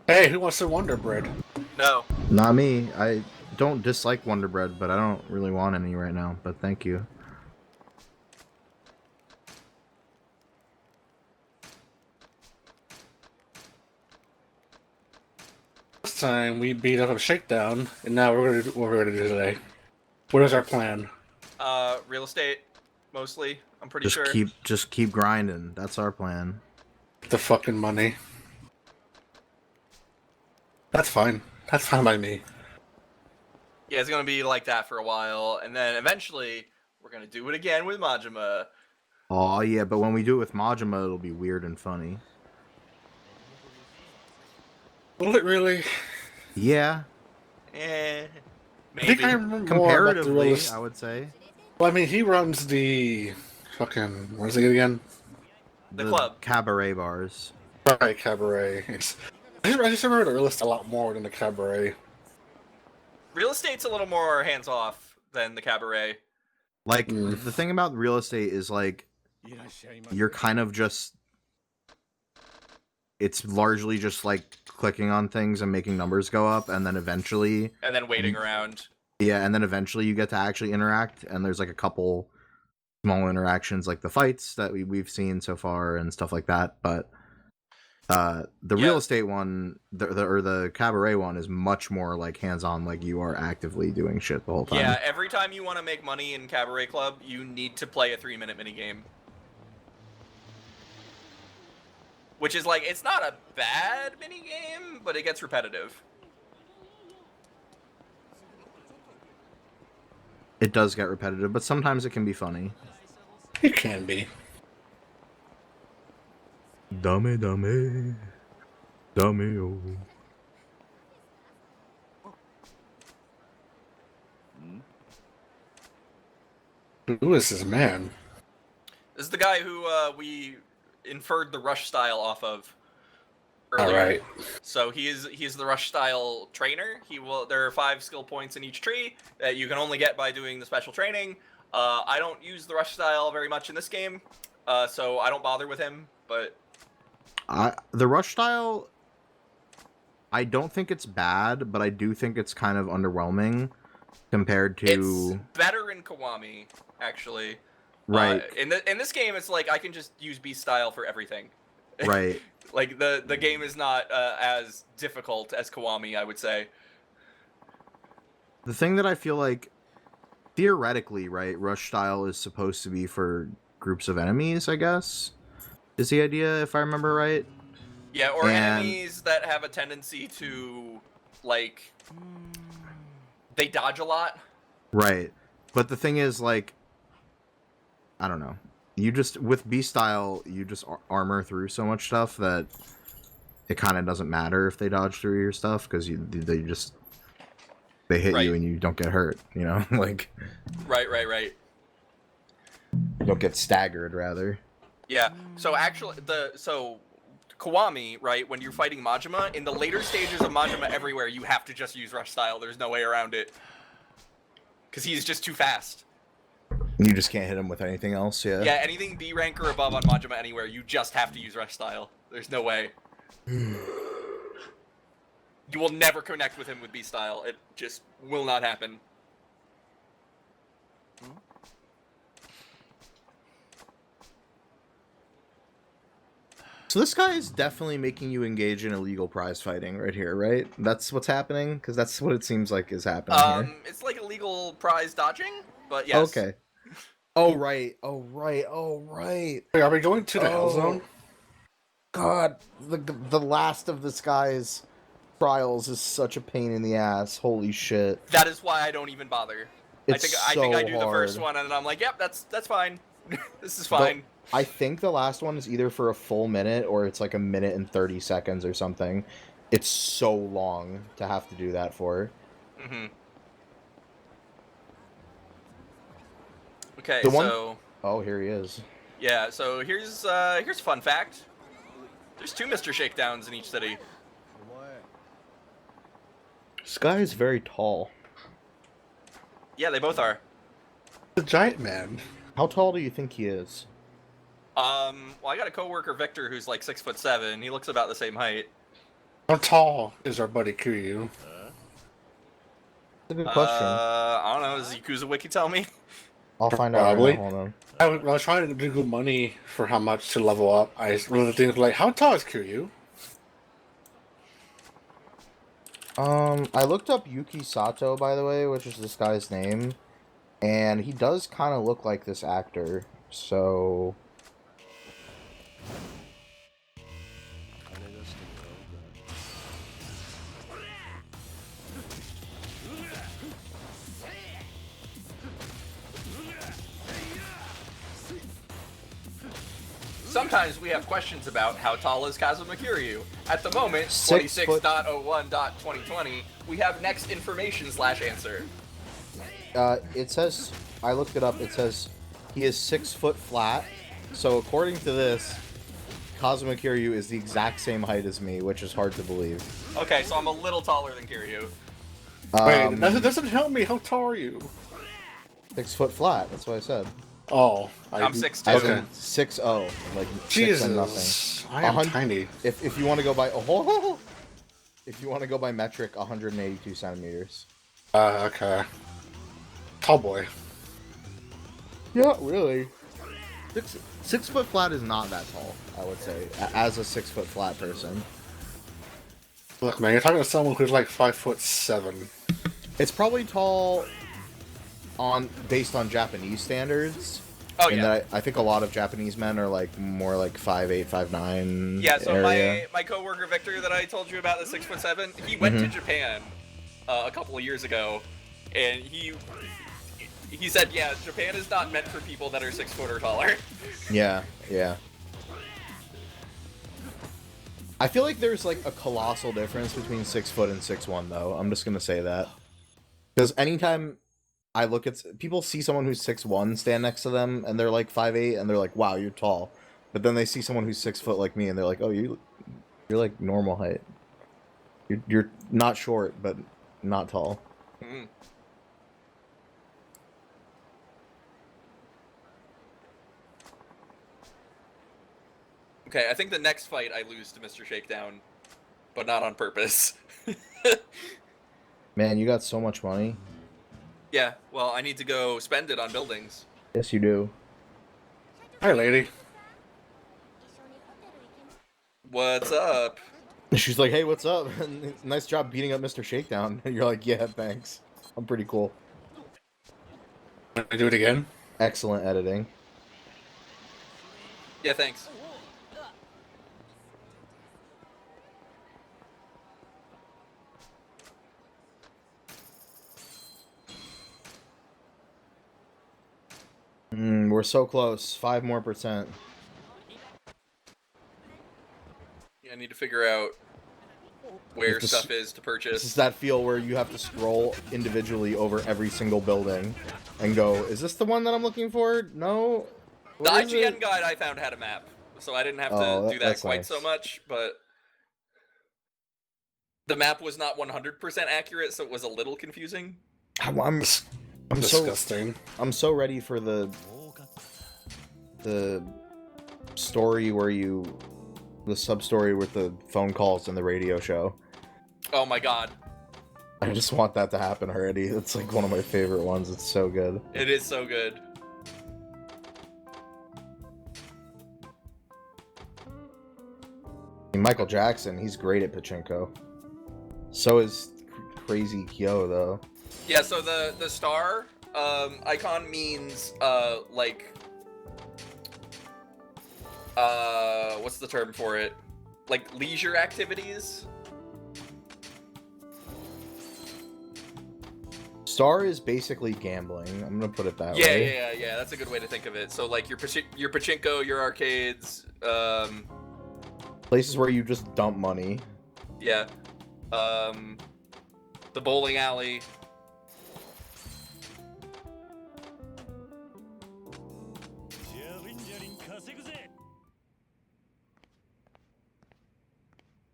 Hey, who wants some Wonder Bread? No. Not me. I don't dislike Wonder Bread, but I don't really want any right now. But thank you. Last time we beat up a shakedown, and now we're gonna do what we're gonna do today. What is our plan? Real estate, mostly. I'm pretty Just sure. keep grinding. That's our plan. The fucking money. That's fine. That's fine by me. Yeah, it's gonna be like that for a while, and then eventually we're gonna do it again with Majima. Oh yeah, but when we do it with Majima, it'll be weird and funny. Will it really? Yeah, I think I Maybe. remember more about the comparatively, realist. I would say Well, I mean, he runs the fucking. What is it again? The club. cabaret bars. Right, cabaret. I just remember the realist a lot more than the cabaret. Real estate's a little more hands off than the cabaret. Like the thing about real estate is like you're kind of just. It's largely just like clicking on things and making numbers go up, and then eventually. And then waiting around. Yeah, and then eventually you get to actually interact, and there's like a couple small interactions, like the fights that we've seen so far and stuff like that. But the real estate one, or the cabaret one, is much more like hands-on. Like you are actively doing shit the whole time. Yeah, every time you want to make money in Cabaret Club, you need to play a 3-minute minigame. Which is like, it's not a bad minigame, but it gets repetitive. It does get repetitive, but sometimes it can be funny. It can be. Dame, dame, dame, oh. Who is this man? This is the guy who we inferred the rush style off of earlier. All right. So he's the rush style trainer. There are 5 skill points in each tree that you can only get by doing the special training. I don't use the rush style very much in this game, so I don't bother with him. But The rush style, I don't think it's bad, but I do think it's kind of underwhelming compared to. It's better in Kiwami, actually. Right. In this game, it's like I can just use Beast style for everything. Right. Like the game is not as difficult as Kiwami, I would say. The thing that I feel like, theoretically, right, rush style is supposed to be for groups of enemies, I guess, is the idea, if I remember right. Yeah, or enemies that have a tendency to, like, they dodge a lot. Right. But the thing is, like, I don't know. You just, with B style, you just armor through so much stuff that it kind of doesn't matter if they dodge through your stuff, because they hit you and you don't get hurt, you know? Like. Right. You don't get staggered, rather. Yeah, so actually, Kiwami, right, when you're fighting Majima, in the later stages of Majima everywhere, you have to just use rush style. There's no way around it. Because he's just too fast. You just can't hit him with anything else, yeah? Yeah, anything B rank or above on Majima anywhere, you just have to use rush style. There's no way. You will never connect with him with B style. It just will not happen. So this guy is definitely making you engage in illegal prize fighting right here, right? That's what's happening? Because that's what it seems like is happening here. It's like illegal prize dodging, but yes. Okay. Oh, right. Wait, are we going to the Hell Zone? God, the last of this guy's trials is such a pain in the ass. Holy shit. That is why I don't even bother. I think I do the first one and I'm like, yep, that's fine. This is fine. I think the last one is either for a full minute or it's like 1 minute and 30 seconds or something. It's so long to have to do that for. Mm-hmm. Okay, Oh, here he is. Yeah, so here's a fun fact. There's 2 Mr. Shakedowns in each city. This guy is very tall. Yeah, they both are. The giant man. How tall do you think he is? Well, I got a coworker, Victor, who's like 6'7". He looks about the same height. How tall is our buddy Kiryu? That's a good question. I don't know. Does Yakuza Wiki tell me? I'll find out right Probably. now. Hold on. I was trying to do good money for how much to level up. I really think like, how tall is Kiryu? I looked up Yuki Sato, by the way, which is this guy's name, and he does kind of look like this actor. So Sometimes we have questions about how tall is Kazuma Kiryu. At the moment, 6 foot- 26.01.2020, we have next information/answer. it says, I looked it up. It says he is 6 foot flat. So according to this, Kazuma Kiryu is the exact same height as me, which is hard to believe. Okay, so I'm a little taller than Kiryu. Wait, that doesn't help me. How tall are you? 6 foot flat. That's what I said. Oh, I'm 6'2". As Okay. in 6'0", like Jesus, 6 and nothing. I am 100 tiny. If you want to go by if you want to go by metric, 182 centimeters. Okay. Tall boy. Yeah, really. 6 foot flat is not that tall, I would say, as a 6 foot flat person. Look, man, you're talking to someone who's like 5'7". It's probably tall based on Japanese standards. Oh, and yeah. that I think a lot of Japanese men are like more like 5'8", 5'9". Yeah, so area. my coworker Victor that I told you about, the 6'7", he went to Mhm. Japan a couple of years ago, and he said, yeah, Japan is not meant for people that are 6 foot or taller. Yeah. I feel like there's like a colossal difference between 6 foot and 6'1", though. I'm just gonna say that, because anytime I look at people see someone who's 6'1" stand next to them and they're like 5'8", and they're like, "Wow, you're tall," but then they see someone who's 6 foot like me and they're like, "Oh, you're like normal height. You're not short, but not tall." Mm. Okay, I think the next fight I lose to Mr. Shakedown, but not on purpose. Man, you got so much money. Yeah, well, I need to go spend it on buildings. Yes, you do. Hi, lady. What's up? She's like, "Hey, what's up? Nice job beating up Mr. Shakedown." And you're like, "Yeah, thanks. I'm pretty cool." Can I do it again? Excellent editing. Yeah, thanks. We're so close. 5 more %. Yeah, I need to figure out where This- stuff is to This is purchase. that feel where you have to scroll individually over every single building and go, "Is this the one that I'm looking for? No." The What is IGN it?" guide I found had a map, so I didn't have to Oh, do that that's quite nice. so much, but the map was not 100% accurate, so it was a little confusing. I'm Disgusting. so ready for the story where the sub story with the phone calls and the radio show. Oh my god, I just want that to happen already. It's like one of my favorite ones. It's so good. it is so good. And Michael Jackson, he's great at pachinko. So is Crazy Kyo, though. Yeah, so the star icon means like what's the term for it? Like leisure activities. Star is basically gambling. I'm gonna put it that Yeah, way. yeah. That's a good way to think of it. So like your pachinko, your arcades, Places where you just dump money. yeah, the bowling alley.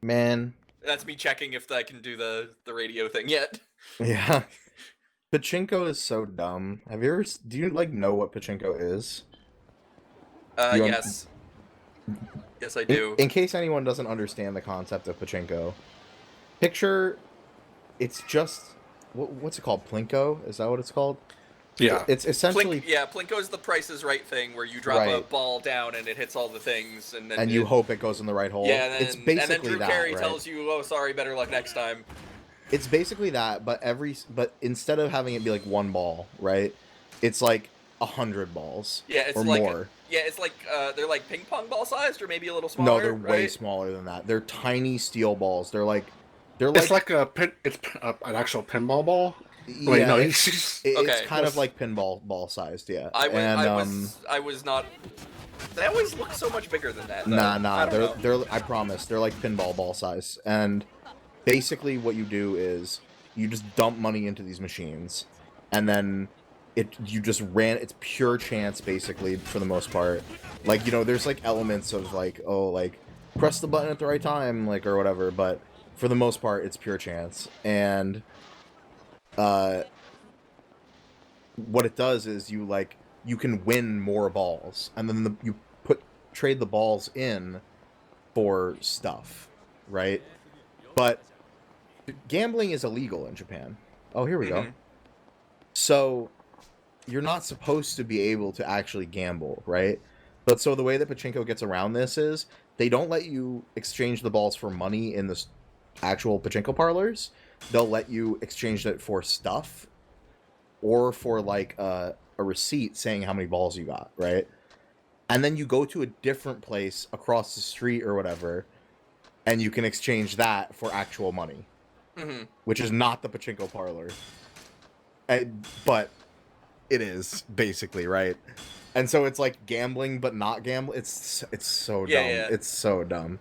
Man, That's me checking if I can do the radio thing yet. yeah. Pachinko is so dumb. Do you like know what pachinko is? You un- Yes. Yes, I do. In case anyone doesn't understand the concept of pachinko, Picture, it's just what's it called? Plinko? Is that what it's called? Yeah. It's essentially Plinko is the Price is Right thing where you drop a Right. ball down and it hits all the things, and then and you hope it goes in the right hole. Yeah, and then, It's basically and then Drew that, Carey right? tells you, "Oh, sorry, better luck next time." It's basically that, but instead of having it be like one ball, right? It's like 100 balls Yeah, it's or like more. it's like they're like ping pong ball sized, or maybe a little No, smaller. they're way right? smaller than that. They're tiny steel balls. It's like a pin. It's an actual pinball ball. Wait, yeah, no, it's Okay. kind of like pinball ball sized, yeah. I was and I was not. They always look so much bigger than that. Though. nah, I don't know. they're I promise, they're like pinball ball size. And basically what you do is you just dump money into these machines, and then it's pure chance basically for the most part. Like, there's like elements of like, oh, like press the button at the right time, like, or whatever, but for the most part it's pure chance. And what it does is you can win more balls, and then you trade the balls in for stuff, right? But gambling is illegal in Japan. Oh, here we go. So you're not supposed to be able to actually gamble, right? But so the way that Pachinko gets around this is they don't let you exchange the balls for money in the actual Pachinko parlors. They'll let you exchange it for stuff, or for like a receipt saying how many balls you got, right? And then you go to a different place across the street or whatever, and you can exchange that for actual money, which is not the Pachinko parlor. But it is, basically, right? And so it's like gambling, but not gambling. It's so dumb. Yeah. It's so dumb.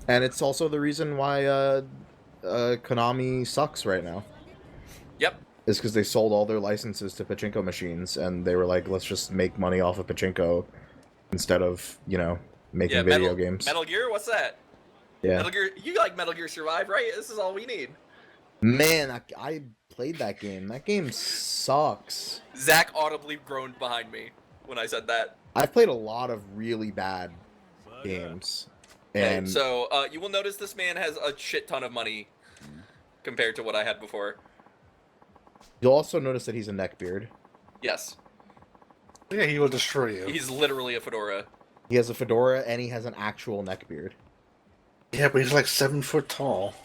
And it's also the reason why Konami sucks right now. Yep. Is because they sold all their licenses to pachinko machines, and they were like, let's just make money off of pachinko instead of, making video games. Metal Gear, what's that? Yeah. Metal Gear, you like Metal Gear Survive, right? This is all we need. Man, I played that game. That game sucks. Zach audibly groaned behind me when I said that. I've played a lot of really bad games. And Okay, so you will notice this man has a shit ton of money compared to what I had before. you'll also notice that he's a neckbeard. Yes. Yeah, he will destroy you. He's literally a fedora. He has a fedora, and he has an actual neckbeard. Yeah, but he's like 7 foot tall.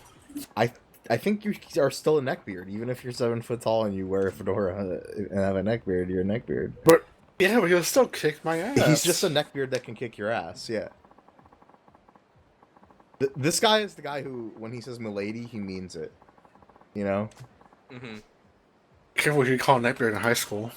I think you are still a neckbeard, even if you're 7 foot tall and you wear a fedora and have a neckbeard. You're a neckbeard. But yeah, but he'll still kick my ass. He's just a neckbeard that can kick your ass. Yeah. This guy is the guy who, when he says "milady," he means it. You know. Mm-hmm. Careful what you call neckbeard in high school.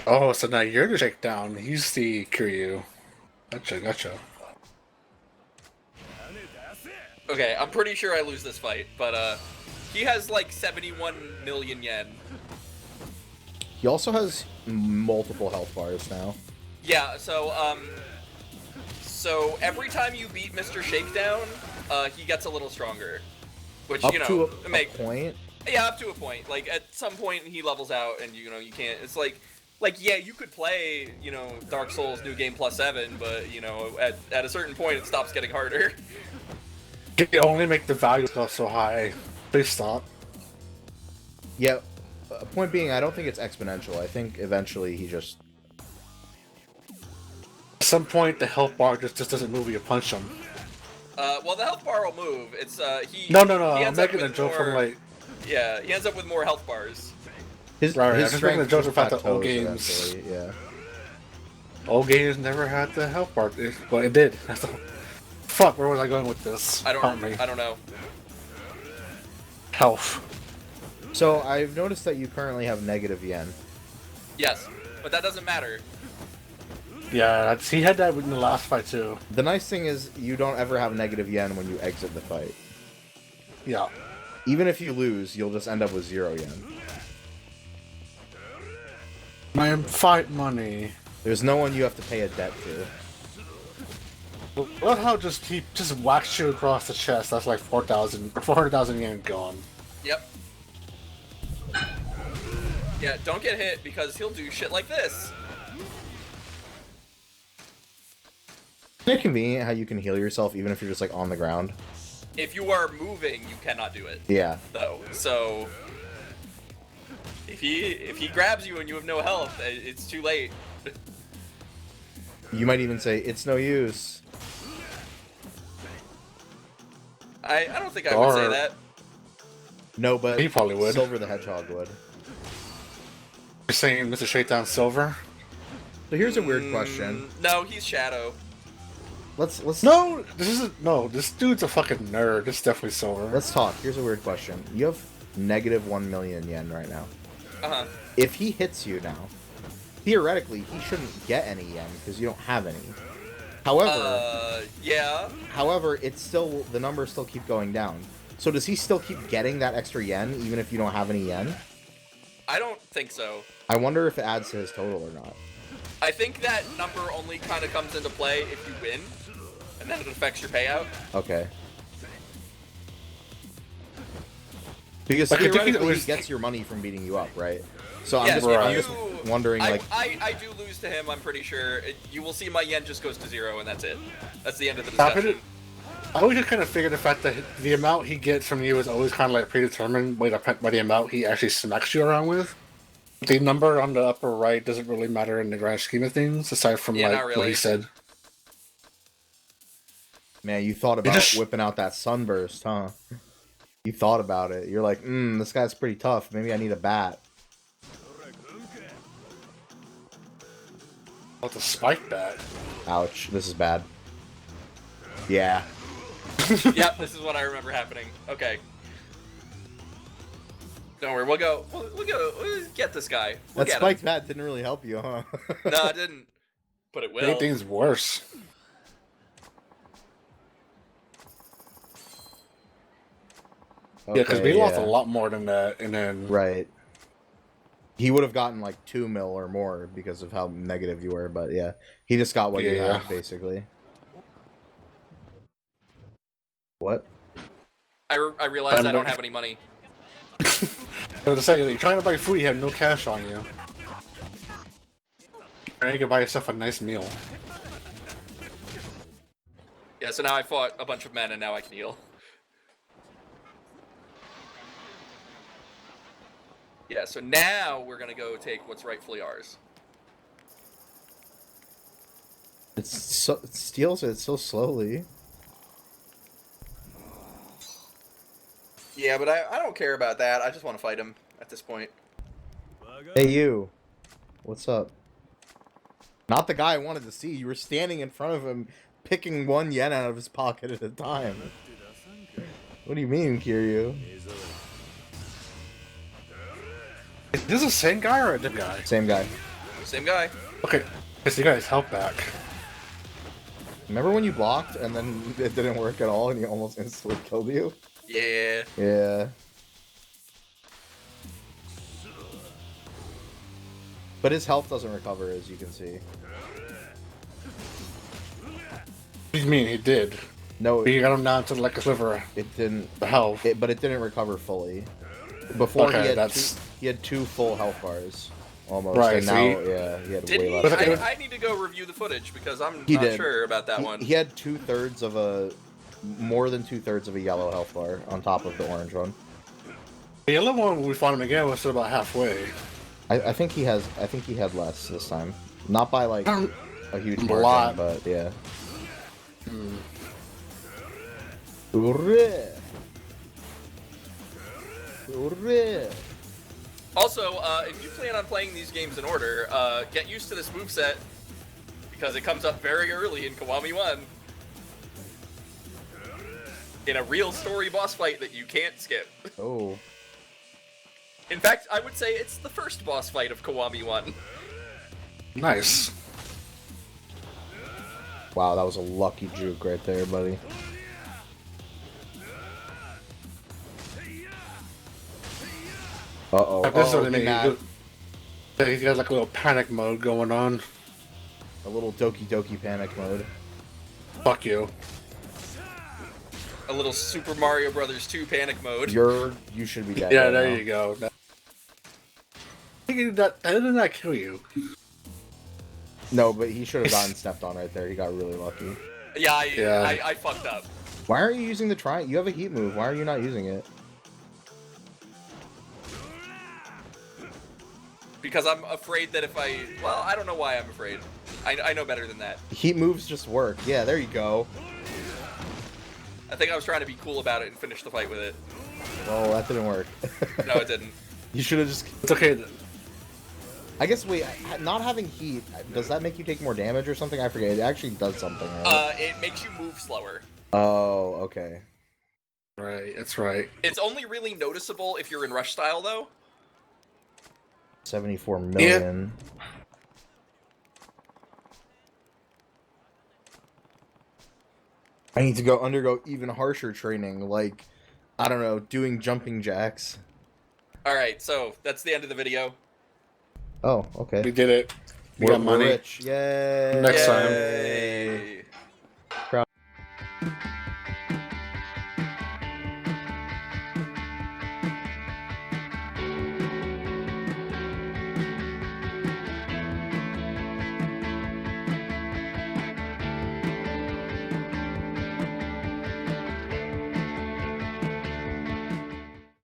Oh, so now you're the shakedown. He's the Kiryu. Gotcha. Okay, I'm pretty sure I lose this fight, but he has like 71 million yen. He also has multiple health bars now. Yeah, so every time you beat Mr. Shakedown, he gets a little stronger, which Up you know to a make point. Yeah, up to a point. Like at some point he levels out, and you can't. It's like yeah, you could play Dark Souls New Game Plus 7, but at a certain point it stops getting harder. You only make the value go so high. Please stop. Yeah. Point being, I don't think it's exponential. I think eventually he just. At some point, the health bar just doesn't move when you punch him. Well, the health bar will move. It's he. No. He I'm ends up making a with joke from more- like. Yeah, he ends up with more health bars. His Right, his I'm just strength making a joke just about the old plateaus games. eventually, yeah. Old games never had the health bar. Well, it did. Fuck, where was I going with this? I Pardon me. don't know. Health. So I've noticed that you currently have negative yen. Yes, but that doesn't matter. Yeah, he had that in the last fight too. The nice thing is you don't ever have negative yen when you exit the fight. Yeah. Even if you lose, you'll just end up with 0 yen. My fight money. There's no one you have to pay a debt to. Love how he just whacks you across the chest. That's like 400,000 yen gone. Yep. Yeah, don't get hit because he'll do shit like this. Isn't it convenient how you can heal yourself even if you're just like on the ground? If you are moving, you cannot do it. Yeah. Though, so if he grabs you and you have no health, it's too late. You might even say it's no use. I don't think I would say that. No, but he probably would. Silver the Hedgehog would. You're saying Mr. Shakedown Silver? So here's a weird question. No, he's Shadow. Let's No, this dude's a fucking nerd. This is definitely Silver. Let's talk. Here's a weird question. You have negative 1 million yen right now. Uh-huh. If he hits you now, theoretically he shouldn't get any yen because you don't have any. However, yeah. However, it's still the numbers still keep going down. So does he still keep getting that extra yen even if you don't have any yen? I don't think so. I wonder if it adds to his total or not. I think that number only kind of comes into play if you win, and then it affects your payout. Okay. Because Like, theoretically, he gets your money from beating you up, right? So I'm just wondering, like... I do lose to him, I'm pretty sure. You will see my yen just goes to 0, and that's it. That's the end of the discussion. I always just kind of figure the fact that the amount he gets from you is always kind of like predetermined by the amount he actually smacks you around with. The number on the upper right doesn't really matter in the grand scheme of things, aside from what he said. Man, you thought about whipping out that sunburst, huh? You thought about it. You're like, this guy's pretty tough. Maybe I need a bat. Oh, the spike bat. Ouch. This is bad. Yeah. Yep, this is what I remember happening. Okay. Don't worry, we'll get this guy. That spike bat didn't really help you, huh? No, it didn't. But it will. Anything's worse. Okay, yeah, because we lost a lot more than that, and then... Right. He would have gotten like 2 mil or more because of how negative you were, but yeah. He just got what you had, basically. What? I realized I don't have any money. I was saying, you're trying to buy food, you have no cash on you. And you can buy yourself a nice meal. Yeah, so now I fought a bunch of men and now I can heal. Yeah, so now we're gonna go take what's rightfully ours. It steals it so slowly. Yeah, but I don't care about that. I just want to fight him at this point. Hey, you. What's up? Not the guy I wanted to see. You were standing in front of him, picking 1 yen out of his pocket at a time. What do you mean, Kiryu? Is this the same guy or a different guy? Same guy. Same guy. Okay, because you got his health back. Remember when you blocked and then it didn't work at all and he almost instantly killed you? Yeah. Yeah. But his health doesn't recover, as you can see. What do you mean, he did? No. You got him down to like a sliver. It didn't. The health. But it didn't recover fully. Before okay, he had 2 full health bars. Almost. Right, and so now, he had way less. I need to go review the footage because I'm not sure about that one. He had 2/3 of more than 2/3 of a yellow health bar on top of the orange one. The yellow one, when we fought him again, was still about halfway. I think he had less this time. Not by like a huge margin, lot. but yeah. Hooray! Hooray! Also, if you plan on playing these games in order, get used to this moveset because it comes up very early in Kiwami 1. In a real story boss fight that you can't skip. Oh. In fact, I would say it's the first boss fight of Kiwami 1. Nice. Wow, that was a lucky juke right there, buddy. Uh-oh. This is what I mean. He's got like a little panic mode going on. A little Doki Doki panic mode. Fuck you. A little Super Mario Brothers 2 panic mode. You should be dead. Yeah, right there now. you go. That did not kill you. No, but he should have gotten stepped on right there. He got really lucky. Yeah, Yeah. I fucked up. Why aren't you using the triangle? You have a heat move. Why are you not using it? Because I'm afraid that if I... Well, I don't know why I'm afraid. I know better than that. Heat moves just work. Yeah, there you go. I think I was trying to be cool about it and finish the fight with it. Well, that didn't work. No, it didn't. You should have just... It's okay. Then. I guess, wait, not having heat, does that make you take more damage or something? I forget. It actually does something, right? It makes you move slower. Oh, okay. Right, that's right. It's only really noticeable if you're in rush style, though. 74 million. I need to undergo even harsher training, like, I don't know, doing jumping jacks. Alright, so that's the end of the video. Oh, okay. We did it. We We're got money. rich. Yay! Next time. Yay.